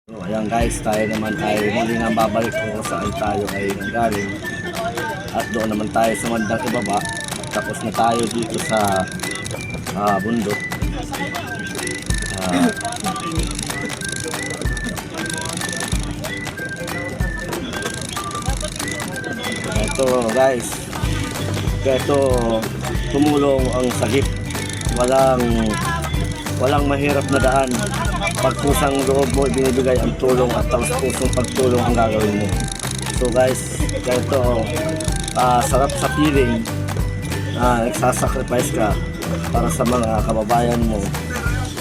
So, ayan guys, tayo naman ay muli nga babalik kung saan tayo ay nanggaling. At doon naman tayo sa bandang ibaba. Tapos na tayo dito sa bundok. Ito guys, ito tumulong ang sagip. Walang mahirap na daan. Pag kusang loob mo, binibigay ang tulong at tapos pusong pagtulong ang gagawin mo. So guys, ito sarap sa feeling na nagsasacrifice ka para sa mga kababayan mo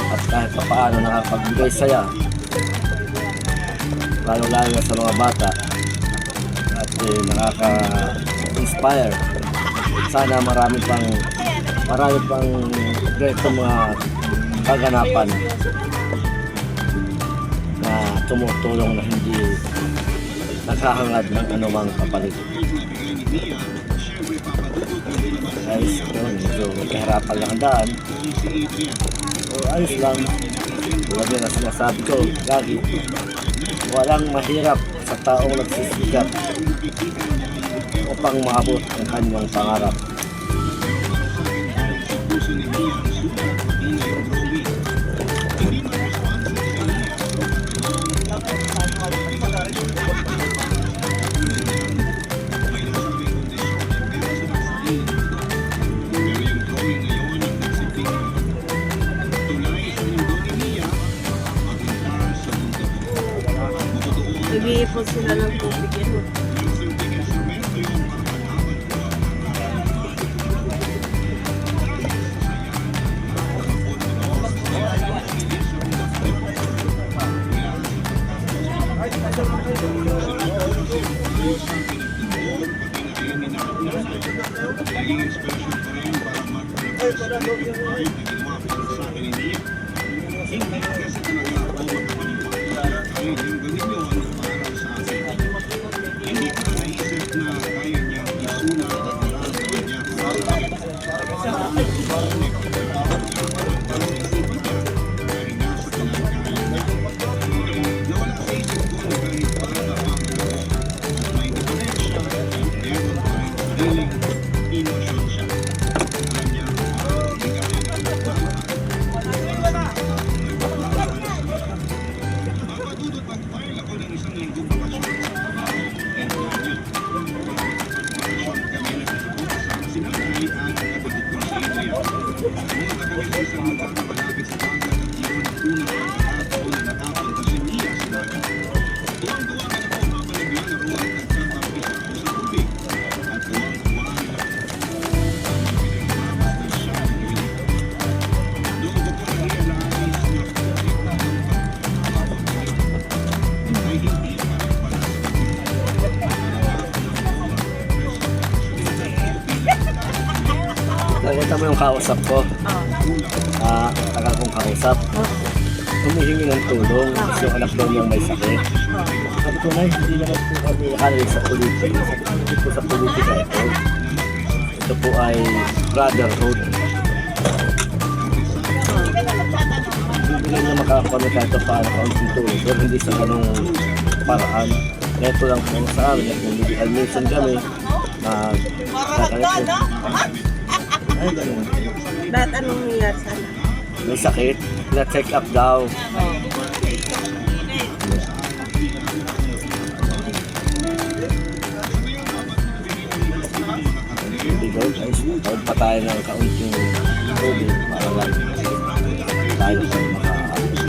at kahit pa paano nakapagbigay saya, lalo-lalo sa mga bata at nakaka-inspire. Sana marami pang ganito mga kaganapan na tumutulong na hindi naghahangad ng anumang kapalit. Guys, medyo kahirapan lang ang daan. So, ayos lang. Tulad na sinasabi ko lagi, walang mahirap sa taong nagsisikap upang maabot ang kanyang pangarap. Nag-iipon sila ng tubig yun. Nakita mo yung kausap ko? Tagal kong kausap. Humihingi ng tulong kasi yung anak daw niyang may sakit. Sabi ko na, hindi naman po kami akala sa politika. Hindi po sa politika ito. Ito po ay brotherhood. Bibigyan na makakapamit ito paano kaunting tulong. Pero hindi sa ganong paraan. Ito lang po sa amin. At kung bibigyan minsan kami, ay, ganun. Bakit anong nangyari sana? May sakit, na-check up daw. Hindi daw, guys. Tawag pa tayo ng kaunting tubig para lang tayo pa makakabalik.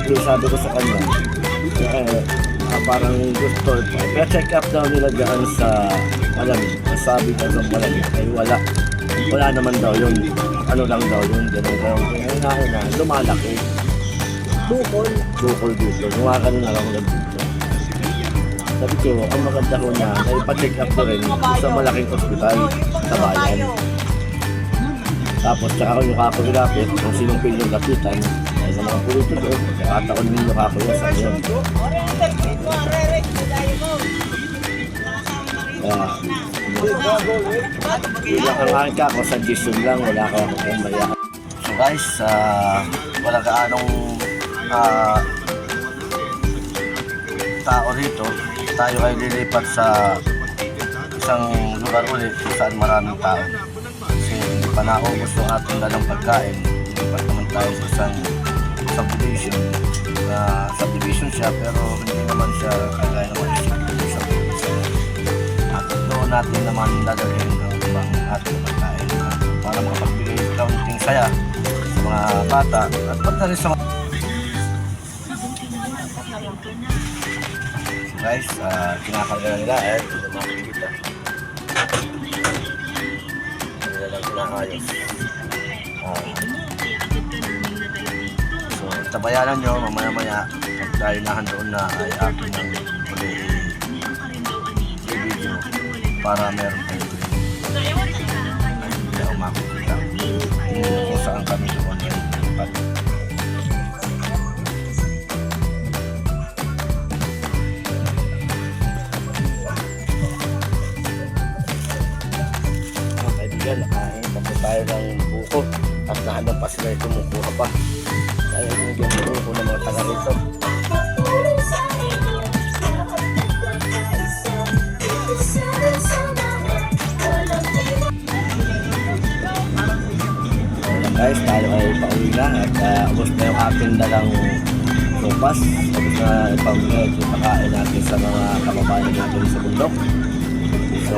Yung sabi ko sa kanya, parang gusto, kaya check up daw nila dyan sa malamig. Sabi daw sa malamig ay wala naman daw yun. Ano lang daw yun, gano'n. Kaya lumalaki. Bukol dito. Nuwakan na lang ulit dito. Sabi ko, ang maganda ko na ipa-check up ko rin sa malaking ospital sa bayan. Tapos tsaka ko yung kako ilapit kung sinong pilyong lapitan ay sa mga politiko. Kataon ninyo kako yun sa ngayon. Ang aking kako sa Jason lang, wala ka akong maya. So guys, wala kaanong tao rito, tayo ay lilipat sa isang lugar ulit kung saan maraming tao. Kasi hindi pa naubos yung ating dalang pagkain. Lilipat naman tayo sa isang subdivision. Subdivision siya pero hindi naman siya kagaya naman subdivision. At doon natin naman dadalhin ang ibang ating pagkain para makapagbigay kaunting saya sa mga bata at pati rin sa mga guys, kinakarga na nila at hindi makikita. Hindi na lang kinakayos. So, tabayanan nyo, mamaya-maya, pag tayo nahandoon na ay akin ng uli i-video para meron kayo hindi ako makikita kung saan kami doon yung lipat. Kaibigan, nakain tapos tayo ng buko at nahanap pa sila ito, kumukuha pa. Tayo yung buko ng mga taga rito. Guys, tayo ay pauwi na at ubos na yung ating dalang sopas. Ubos na ipakain natin sa mga kababayan natin sa bundok. So,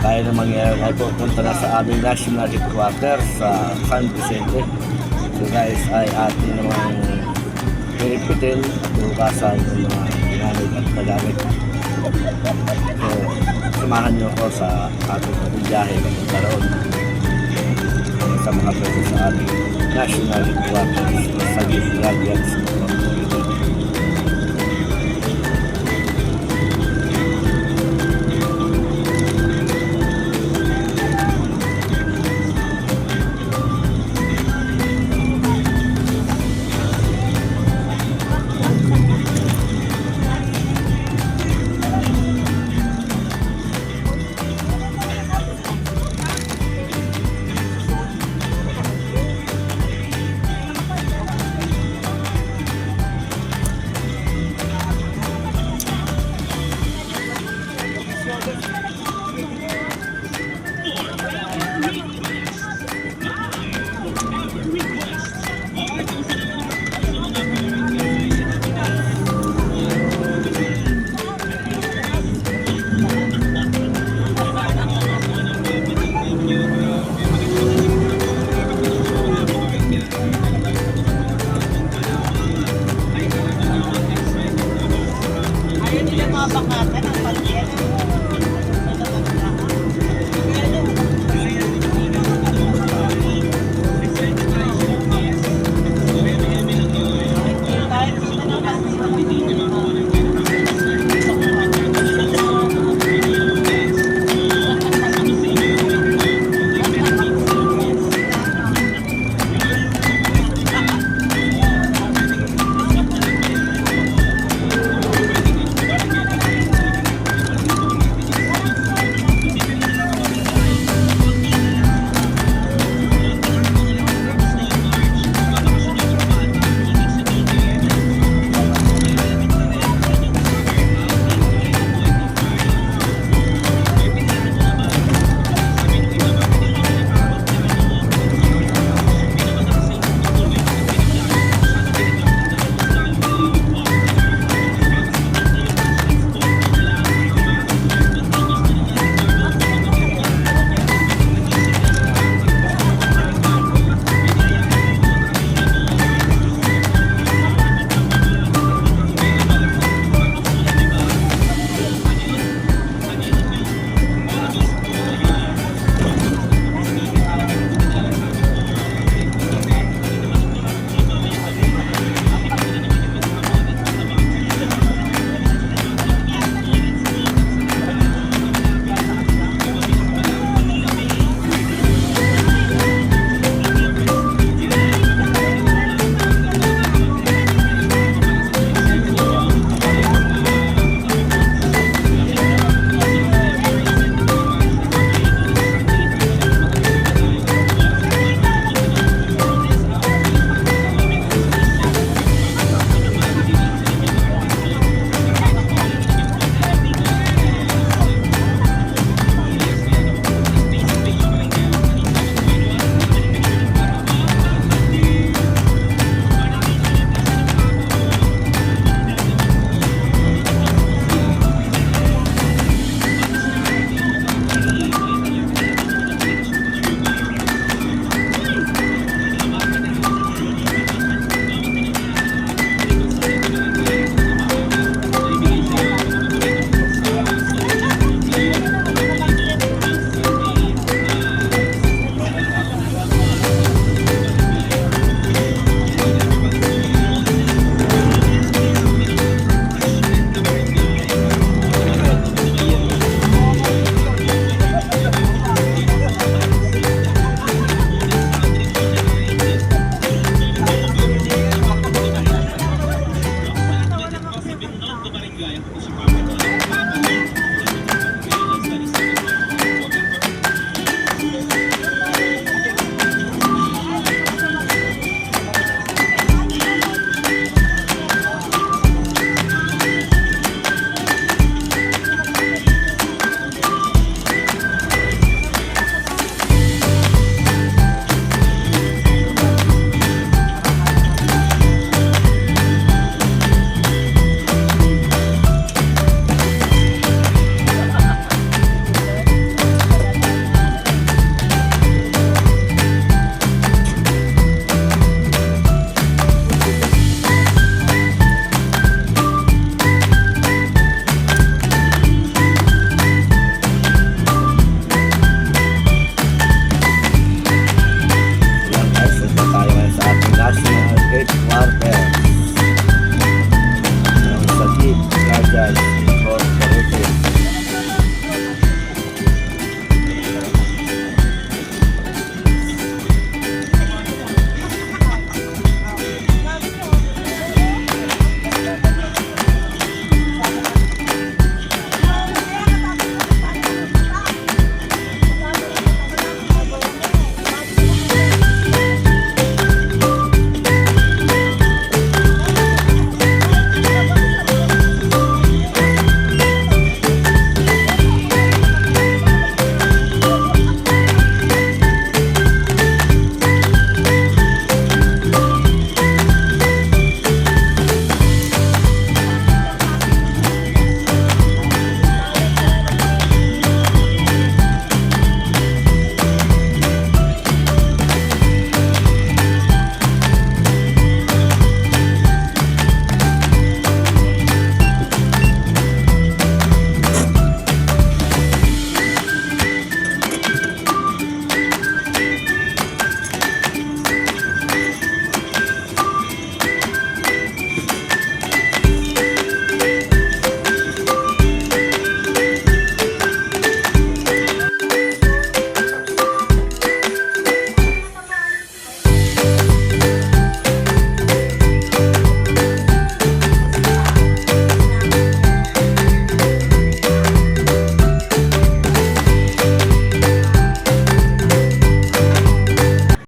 tayo naman ngayon ay pupunta na sa aming national headquarters sa San Vicente. So guys, ay atin namang pinipitin at hukasan ng mga ginamit at nagamit. So, samahan nyo ako sa ating biyahe papunta roon sa mga pwede sa ating national headquarters sa Sagip Radiance.